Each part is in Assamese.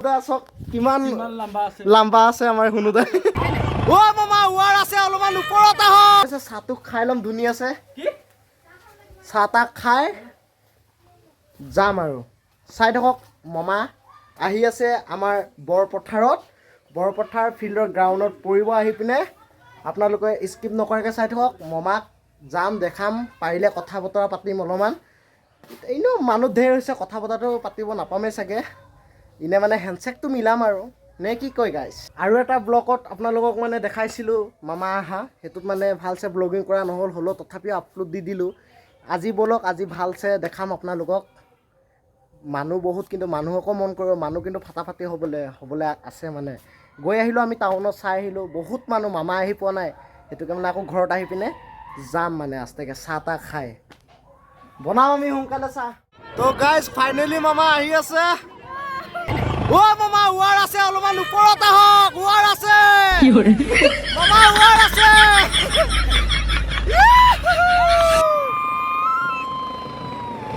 কিমান লম্বা আছে আমাৰ হুনুদা ও মামা ওৱাৰ আছে অলপমান ওপৰত আহ চাহটো খাই লম ধুনীয়া আছে চাহ তাহ খাই যাম আৰু চাই থাকক মামা আহি আছে আমাৰ বৰপথাৰ ফিল্ডৰ গ্ৰাউণ্ডত পৰিব আহি পিনে আপোনালোকে স্কিপ নকৰাকৈ চাই থাকক মামাক যাম দেখাম পাৰিলে কথা বতৰা পাতিম অলপমান এনেও মানুহ ধেৰ হৈছে কথা বতৰাটো পাতিব নাপামেই চাগে ইনে মানে হেণ্ডশেকটো মিলাম আৰু নে কি কয় গাইছ আৰু এটা ব্লগত আপোনালোকক মানে দেখাইছিলোঁ মামা আহা সেইটোত মানে ভালছে ব্লগিং কৰা নহ'ল হ'লেও তথাপিও আপলোড দি দিলোঁ আজি বলক আজি ভালছে দেখাম আপোনালোকক মানুহ বহুত কিন্তু মানুহকো মন কৰিব মানুহ কিন্তু ফাটাফাটি হ'বলৈ আছে মানে গৈ আহিলোঁ আমি টাউনত চাই আহিলোঁ বহুত মানুহ মামা আহি পোৱা নাই সেইটোকে মানে আকৌ ঘৰত আহি পিনে যাম মানে আস্তেকৈ চাহ তাহ খাই বনাম আমি সোনকালে চাহ তো গাইজ ফাইনেলি মামা আহি আছে ও মামা ওৱাৰ আছে অলপমান ওপৰত আহক ওৱাৰ আছে মামা ওৱাৰ আছে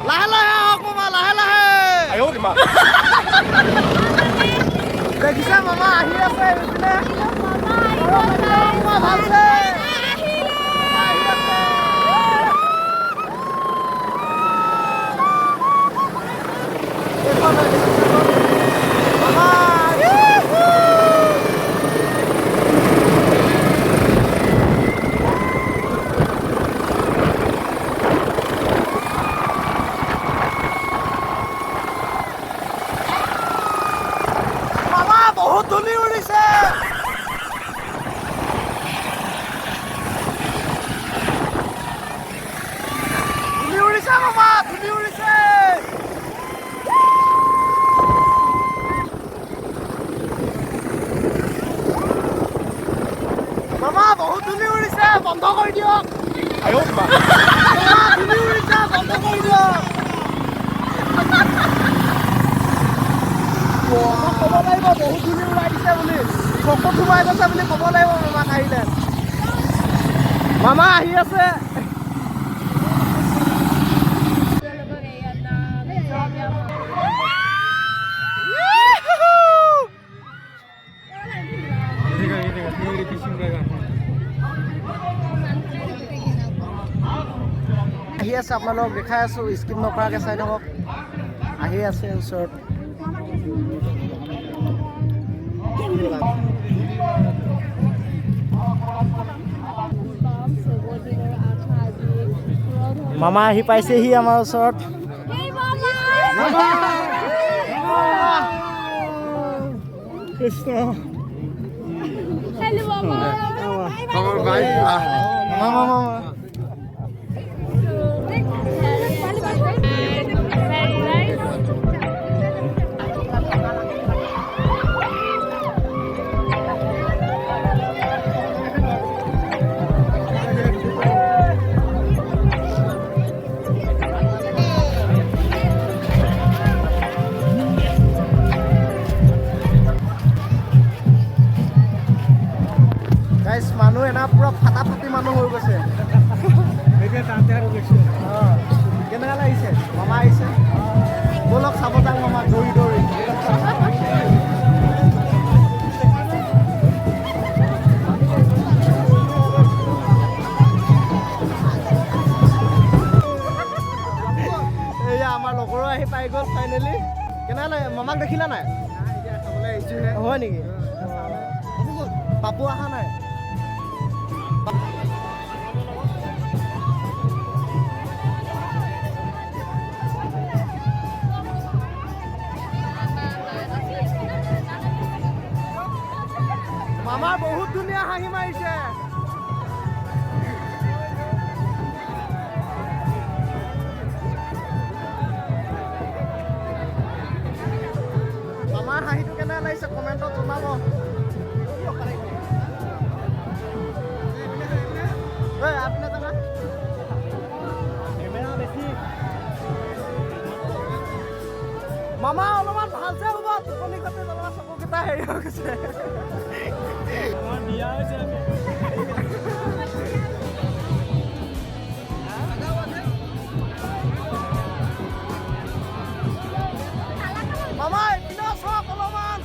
লাহে লাহে আহক মামা লাহে লাহে দেখিছে মামা আহি আছে ভালছে বহুত ধূলি উৰিছে মামা ধূলি উৰিছে মামা বহুত ধূলি উৰিছে বন্ধ কৰি দিয়ক ধূলি উৰিছে বন্ধ কৰি দিয়ক ক'ব লাগিব বহুত ধূলি উৰাই দিছে বুলি চকুত সোমাই গৈছে বুলি ক'ব লাগিব মামাক আহিলে মামা আহি আছে আহি আছে আপোনালোকক দেখাই আছোঁ স্কিপ নকৰাকৈ চাই থাকক আহি আছে ওচৰত মামা আহি পাইছেহি আমাৰ ওচৰত কৃষ্ণ মামা মানুহ এনা পুৰা ফাটাফাটি মানুহ হৈ গৈছে কেনেকুৱা লাগিছে মামা আহিছে ব'লক চাব যাম মামা দৌৰি দৌৰি এয়া আমাৰ লগৰো আহি পাই গ'ল ফাইনেলি কেনেকুৱা লাগে মামাক দেখিলা নাই হয় নেকি পাপু অহা নাই মামা বহুত ধুনীয়া হাঁহি মাৰিছে মামাৰ হাঁহিটো কেনে লাগিছে কমেণ্টত জনাব মামা অলপমান ভালছে হ'ব টোপনি খতে জ্বলা চকুকেইটা হেৰি হৈ গৈছে মামা এইপিনে চাওক অলপমান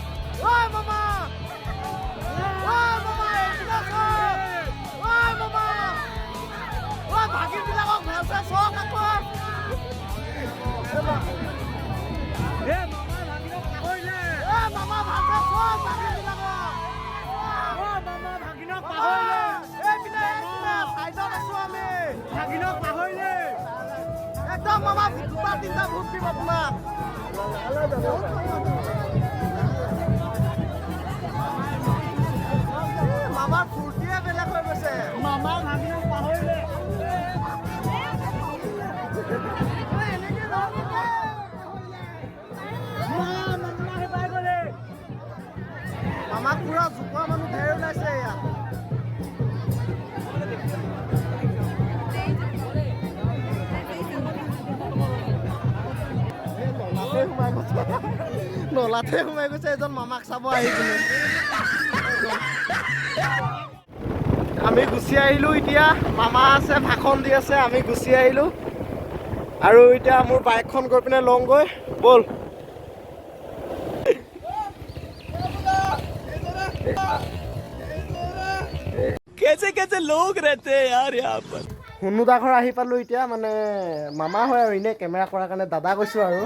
দিয়ক মামা, দুটা তিনিটা ভোট দিব তোমাক। মামাৰ ফূৰ্তিয়ে বেলেগ হৈ গৈছে। মামাৰ ভাগিনক পাহৰিলে। মামাক পুৰা জোকোৱা মানুহ ধেৰ ওলাইছে ইয়াত। নলাতে সোমাই গৈছে এজন মামাক চাব আহি কিনে। আমি গুচি আহিলোঁ এতিয়া, মামা আছে ভাষণ দি আছে, আমি গুচি আহিলোঁ। আৰু এতিয়া মোৰ বাইকখন গৈ পিনে লওঁগৈ, ব'ল। कैसे कैसे लोग रहते हैं यार यहाँ पर। হুনুদা ঘৰ আহি পালোঁ এতিয়া, মানে মামা হয় আৰু এনেই কেমেৰা কৰাৰ কাৰণে দাদা কৈছোঁ আৰু।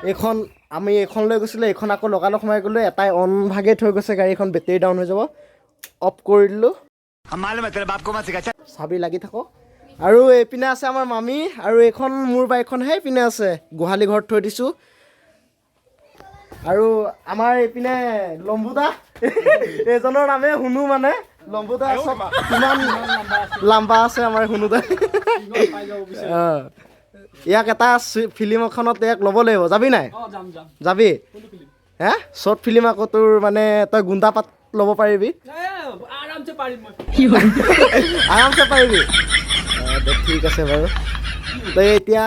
এইখন আমি এইখন লৈ গৈছিলোঁ, এইখন আকৌ লগালগ সোমাই গ'লোঁ। এটাই অন ভাগে থৈ গৈছে গাড়ীখন, বেটেৰী ডাউন হৈ যাব। অফ কৰি দিলোঁ, চাবি লাগি থাকক। আৰু এইপিনে আছে আমাৰ মামী, আৰু এইখন মোৰ বাইকখন সেইপিনে আছে, গোহালি ঘৰত থৈ দিছোঁ। আৰু আমাৰ এইপিনে লম্বুদা, এইজনৰ নামে হুনু, মানে লম্বুদা চব কিমান লাম্বা আছে আমাৰ হুনুদা। ইয়াক এটা ফিল্ম এখনত ইয়াক ল'ব লাগিব, যাবি নাই? যাবি? হে শ্বৰ্ট ফিল্ম আকৌ তোৰ, মানে তই গুণ্ডা পাত ল'ব পাৰিবি, আৰামছে পাৰিবি। ঠিক আছে বাৰু, তই এতিয়া